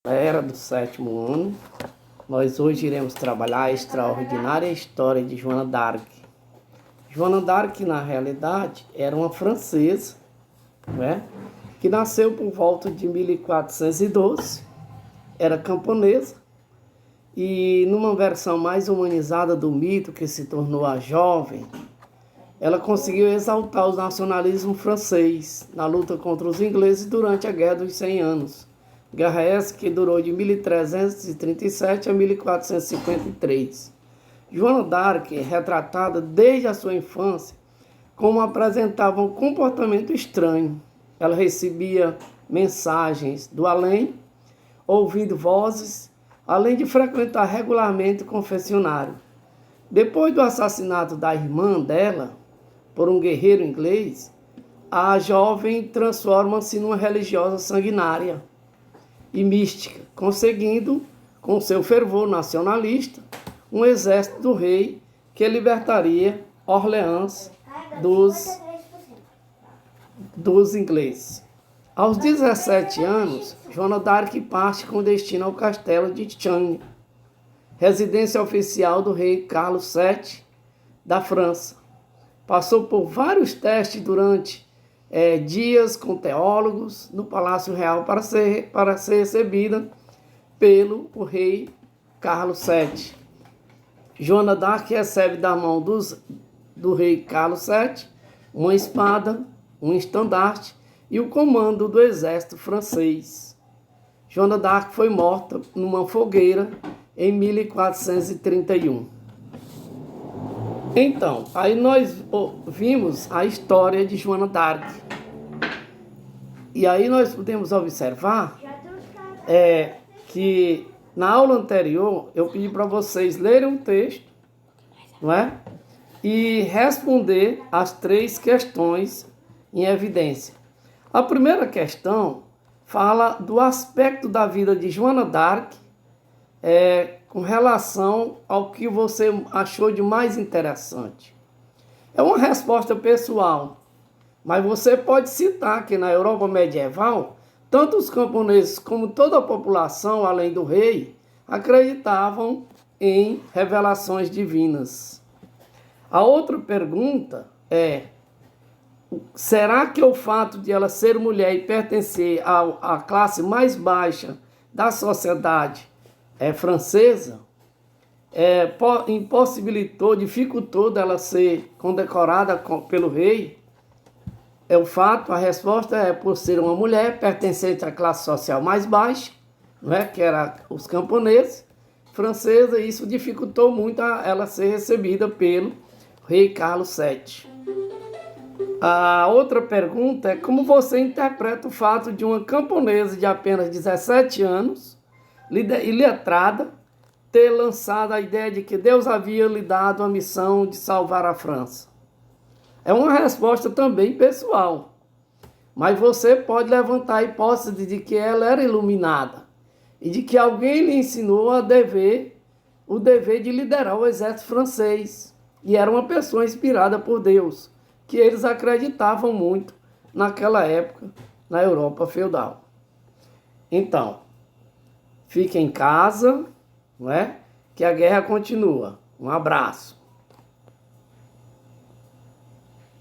Era do sétimo ano. Nós hoje iremos trabalhar a extraordinária história de Joana d'Arc. Joana d'Arc, na realidade, era uma francesa, né, que nasceu por volta de 1412, era camponesa, e numa versão mais humanizada do mito, que se tornou a jovem, ela conseguiu exaltar o nacionalismo francês na luta contra os ingleses durante a Guerra dos 100 Anos. Guerra essa que durou de 1337 a 1453. Joana d'Arc é retratada desde a sua infância como apresentava um comportamento estranho. Ela recebia mensagens do além, ouvindo vozes, além de frequentar regularmente o confessionário. Depois do assassinato da irmã dela, por um guerreiro inglês, a jovem transforma-se numa religiosa sanguinária e mística, conseguindo, com seu fervor nacionalista, um exército do rei que libertaria Orleans dos ingleses. Aos 17 anos, Joana d'Arc parte com destino ao castelo de Changny, residência oficial do rei Carlos VII da França. Passou por vários testes durante dias com teólogos no Palácio Real para ser recebida pelo rei Carlos VII. Joana d'Arc recebe da mão do rei Carlos VII uma espada, um estandarte e o comando do exército francês. Joana d'Arc foi morta numa fogueira em 1431. Então, aí nós vimos a história de Joana d'Arc. E aí nós podemos observar que na aula anterior eu pedi para vocês lerem um texto, não é? E responder as 3 questões em evidência. A primeira questão fala do aspecto da vida de Joana d'Arc com relação ao que você achou de mais interessante. É uma resposta pessoal, mas você pode citar que na Europa medieval, tanto os camponeses como toda a população, além do rei, acreditavam em revelações divinas. A outra pergunta é: será que o fato de ela ser mulher e pertencer à classe mais baixa da sociedade francesa impossibilitou, dificultou dela ser condecorada pelo rei? A resposta é por ser uma mulher pertencente à classe social mais baixa, não é? Que era os camponeses francesa, e isso dificultou muito ela ser recebida pelo rei Carlos VII. A outra pergunta é: como você interpreta o fato de uma camponesa de apenas 17 anos, iletrada, ter lançado a ideia de que Deus havia lhe dado a missão de salvar a França? É uma resposta também pessoal, mas você pode levantar a hipótese de que ela era iluminada e de que alguém lhe ensinou o dever de liderar o exército francês, e era uma pessoa inspirada por Deus, que eles acreditavam muito naquela época na Europa feudal. Então, fique em casa, não é? Que a guerra continua. Um abraço.